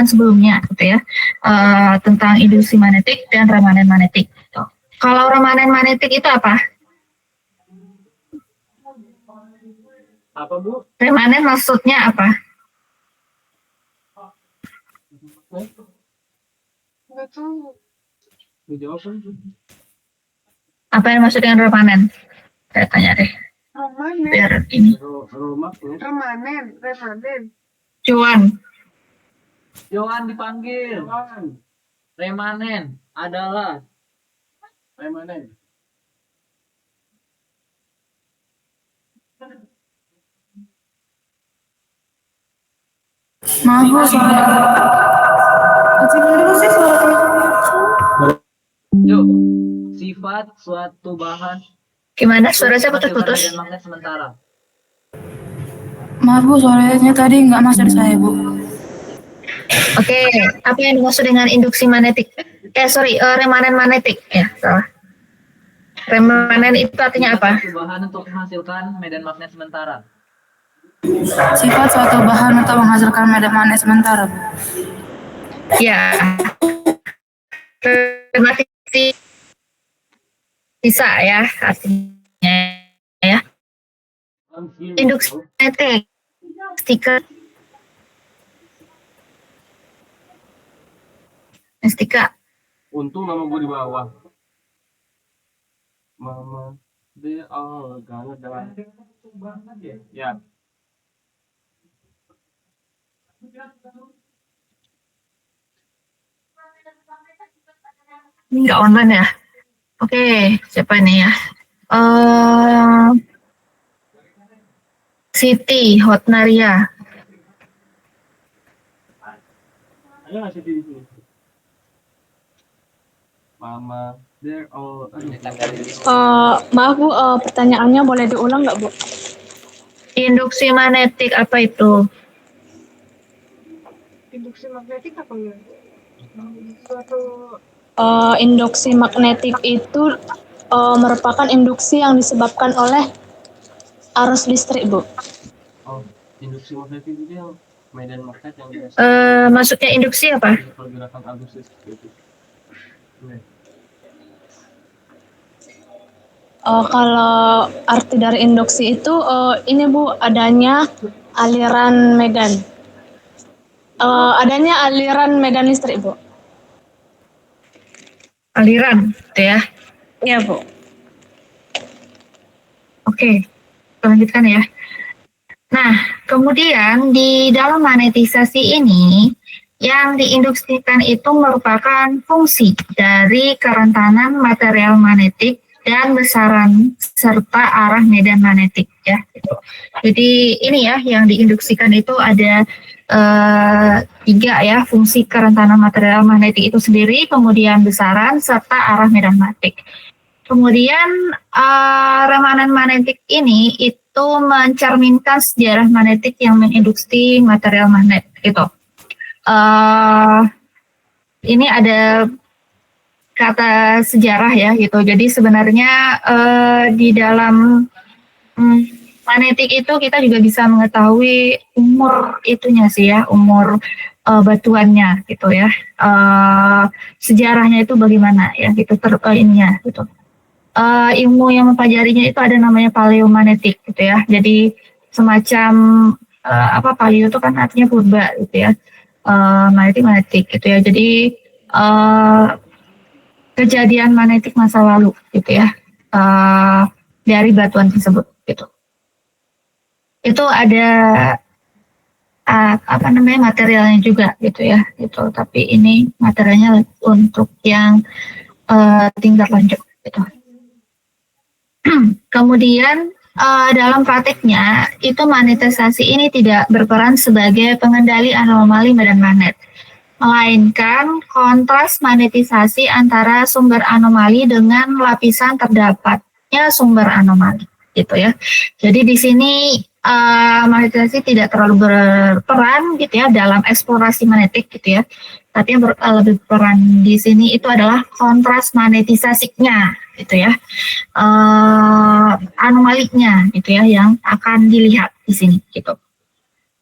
sebelumnya gitu ya, tentang induksi magnetik dan remanen magnetik gitu. Kalau remanen magnetik itu apa? Apa Bu? Remanen maksudnya apa? Nggak tahu. Dijawab kan? Apa yang maksud dengan remanen? Saya tanya deh. Remanen. Biar ini. Remanen. Johan dipanggil. Remanen adalah remanen. Maaf Bu, suara. Dulu sih suara. Yuk, sifat suatu bahan. Gimana suara saya putus-putus? Medan magnet sementara. Maaf Bu, suaranya tadi nggak masuk di saya Bu. Oke, apa yang dimaksud dengan induksi magnetik? Remanen magnetik ya, salah. Remanen itu artinya apa? Suatu bahan untuk menghasilkan medan magnet sementara. Sifat suatu bahan untuk menghasilkan medan magnet sementara Bu. Ya, relatif bisa ya artinya ya. Induksi magnetik, Stika. Untung nama gue di bawah. Mama, dia gangan. Ya. Ini nggak online ya? Oke, siapa ini ya? Siti Hotnaria. Ada nggak sih di sini? Mama, they're all. Maaf Bu, pertanyaannya boleh diulang nggak Bu? Induksi magnetik apa itu? Induksi magnetik apa ya? Suatu Induksi magnetik itu merupakan induksi yang disebabkan oleh arus listrik Bu. Oh, induksi magnetik itu yang medan magnet yang biasa. Maksudnya induksi apa? Pergerakan arus listrik itu. Kalau arti dari induksi itu ini Bu, adanya aliran medan. Adanya aliran medan listrik Bu. Aliran, gitu ya? Iya Bu. Oke, lanjutkan ya. Nah, kemudian di dalam magnetisasi ini, yang diinduksikan itu merupakan fungsi dari kerentanan material magnetik dan besaran serta arah medan magnetik ya. Jadi ini ya yang diinduksikan itu ada 3 ya, fungsi kerentanan material magnetik itu sendiri, kemudian besaran serta arah medan magnetik. Kemudian remanen magnetik ini itu mencerminkan sejarah magnetik yang menginduksi material magnet gitu. Ini ada kata sejarah ya gitu. Jadi sebenarnya di dalam magnetik itu kita juga bisa mengetahui umur itunya sih ya, umur batuannya gitu ya. Sejarahnya itu bagaimana ya gitu terkaitnya gitu. Ilmu yang mempelajarinya itu ada namanya paleomagnetik gitu ya. Jadi semacam paleo itu kan artinya purba gitu ya. Magnetik gitu ya. Jadi kejadian magnetik masa lalu gitu ya, dari batuan tersebut gitu. Itu ada materialnya juga gitu ya gitu, tapi ini materialnya untuk yang tingkat lanjut gitu. Kemudian dalam prakteknya itu magnetisasi ini tidak berperan sebagai pengendali anomali medan magnet, melainkan kontras magnetisasi antara sumber anomali dengan lapisan terdapatnya sumber anomali gitu ya. Jadi di sini magnetisasi tidak terlalu berperan gitu ya dalam eksplorasi magnetik gitu ya. Tapi yang lebih berperan di sini itu adalah kontras magnetisasinya gitu ya. Anomalinya gitu ya yang akan dilihat di sini gitu.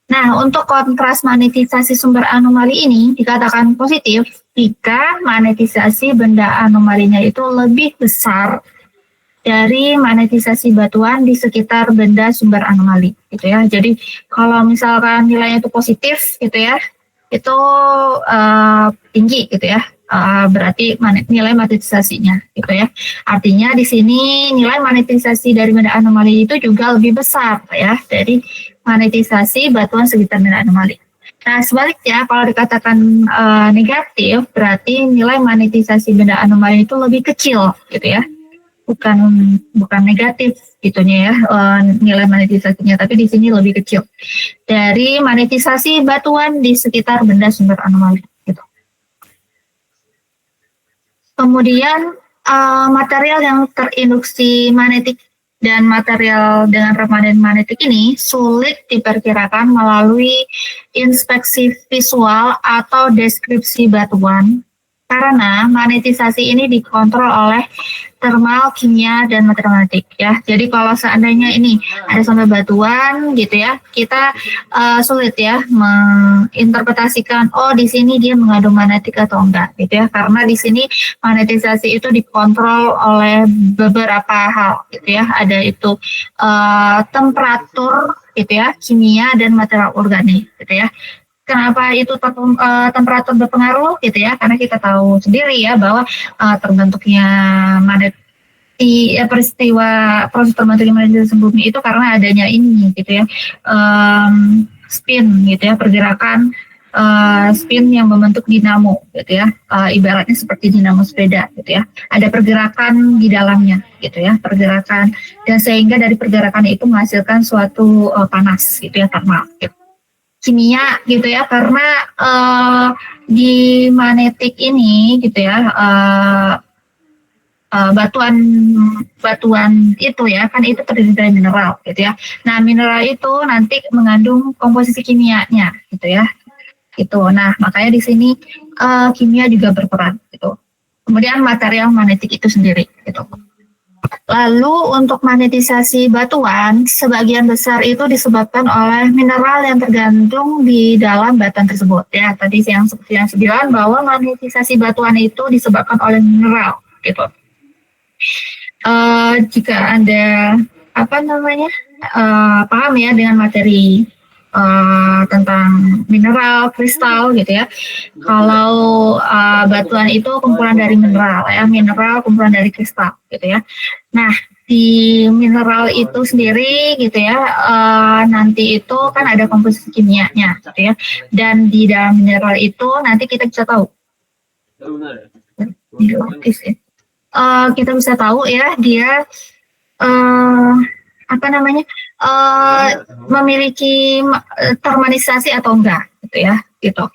Nah, untuk kontras magnetisasi sumber anomali ini dikatakan positif jika magnetisasi benda anomalinya itu lebih besar dari magnetisasi batuan di sekitar benda sumber anomali, gitu ya. Jadi kalau misalkan nilainya itu positif, gitu ya, itu tinggi, gitu ya. Berarti nilai magnetisasinya, gitu ya. Artinya di sini nilai magnetisasi dari benda anomali itu juga lebih besar, ya, dari magnetisasi batuan sekitar benda anomali. Nah, sebaliknya kalau dikatakan negatif, berarti nilai magnetisasi benda anomali itu lebih kecil, gitu ya. Bukan negatif gitunya ya, nilai magnetisasinya, tapi di sini lebih kecil dari magnetisasi batuan di sekitar benda sumber anomali, gitu. Kemudian material yang terinduksi magnetik dan material dengan remanen magnetik ini sulit diperkirakan melalui inspeksi visual atau deskripsi batuan karena magnetisasi ini dikontrol oleh thermal, kimia, dan material magnetik ya. Jadi kalau seandainya ini ada sampai batuan gitu ya, kita sulit ya menginterpretasikan di sini dia mengandung magnetik atau enggak gitu ya, karena di sini magnetisasi itu dikontrol oleh beberapa hal gitu ya. Ada itu temperatur gitu ya, kimia, dan material organik gitu ya. Kenapa itu temperatur berpengaruh gitu ya? Karena kita tahu sendiri ya bahwa terbentuknya peristiwa proses terbentuknya magnetisasi bumi itu karena adanya ini gitu ya, spin gitu ya, pergerakan spin yang membentuk dinamo gitu ya, ibaratnya seperti dinamo sepeda gitu ya. Ada pergerakan di dalamnya gitu ya, pergerakan, dan sehingga dari pergerakan itu menghasilkan suatu panas gitu ya, thermal gitu. Kimia gitu ya, karena di magnetik ini gitu ya, batuan itu ya kan itu terdiri dari mineral gitu ya. Nah, mineral itu nanti mengandung komposisi kimianya gitu ya. Gitu. Nah, makanya di sini kimia juga berperan gitu. Kemudian material magnetik itu sendiri gitu. Lalu untuk magnetisasi batuan, sebagian besar itu disebabkan oleh mineral yang tergantung di dalam batuan tersebut. Ya, tadi seperti yang saya bilang bahwa magnetisasi batuan itu disebabkan oleh mineral, gitu. Jika Anda paham ya dengan materi tentang mineral, kristal gitu ya. Kalau batuan itu kumpulan dari mineral ya, mineral kumpulan dari kristal gitu ya. Nah, di mineral itu sendiri gitu ya, nanti itu kan ada komposisi kimianya gitu ya. Dan di dalam mineral itu nanti kita bisa tahu. Kita bisa tahu ya dia memiliki termanisasi atau enggak gitu ya gitu.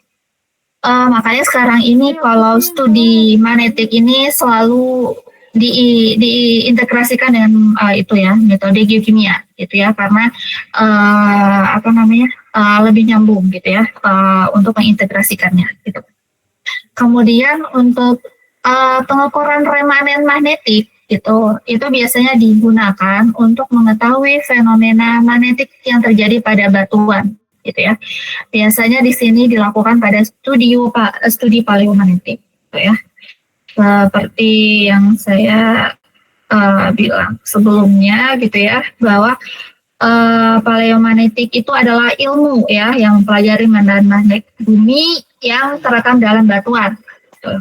Makanya sekarang ini kalau studi magnetik ini selalu diintegrasikan dengan itu ya, metode geokimia gitu ya, karena lebih nyambung gitu ya untuk mengintegrasikannya gitu. Kemudian untuk pengukuran remanen magnetik itu biasanya digunakan untuk mengetahui fenomena magnetik yang terjadi pada batuan gitu ya. Biasanya di sini dilakukan pada studi paleomagnetik gitu ya. Seperti yang saya bilang sebelumnya gitu ya, bahwa paleomagnetik itu adalah ilmu ya yang mempelajari medan magnet bumi yang terekam dalam batuan gitu.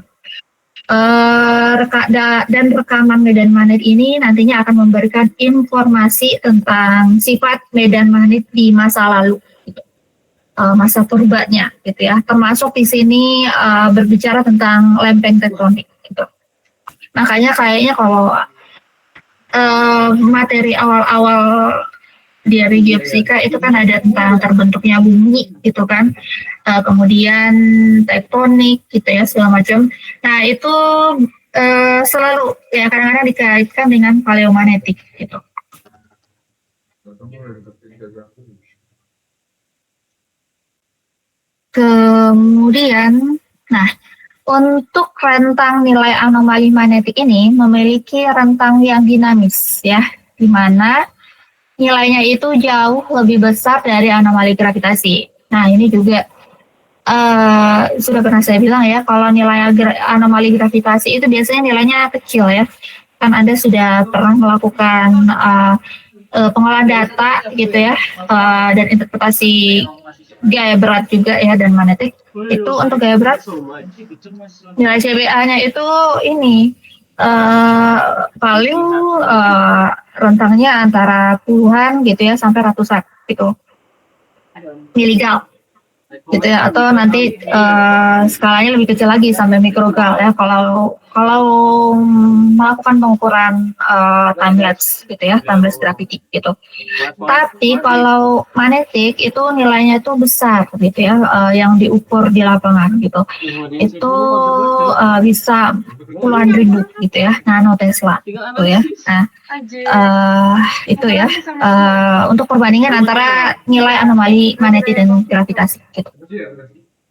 Dan rekaman medan magnet ini nantinya akan memberikan informasi tentang sifat medan magnet di masa lalu, gitu. Masa purbanya, gitu ya. Termasuk di sini berbicara tentang lempeng tektonik, gitu. Makanya kayaknya kalau materi awal-awal dari geofisika itu kan ada tentang terbentuknya bumi, gitu kan. Kemudian tektonik gitu ya, segala macam. Nah itu selalu ya kadang-kadang dikaitkan dengan paleomagnetik gitu. Kemudian, nah untuk rentang nilai anomali magnetik ini memiliki rentang yang dinamis ya, di mana nilainya itu jauh lebih besar dari anomali gravitasi. Nah, ini juga sudah pernah saya bilang ya, kalau nilai anomali gravitasi itu biasanya nilainya kecil ya. Kan Anda sudah pernah melakukan pengolahan data gitu ya, dan interpretasi gaya berat juga ya dan magnetik. Itu untuk gaya berat nilai CBA-nya itu ini paling rentangnya antara puluhan gitu ya sampai ratusan gitu miligal gitu ya, atau nanti skalanya lebih kecil lagi sampai mikrogal ya kalau melakukan pengukuran time lapse gitu ya, time lapse gravity gitu. Tapi kalau magnetik itu nilainya itu besar gitu ya, yang diukur di lapangan gitu. Itu bisa puluhan ribu gitu ya, nanotesla gitu ya. Nah, itu ya untuk perbandingan antara nilai anomali magnetik dan gravitasi gitu.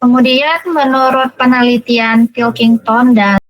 Kemudian menurut penelitian Pilkington dan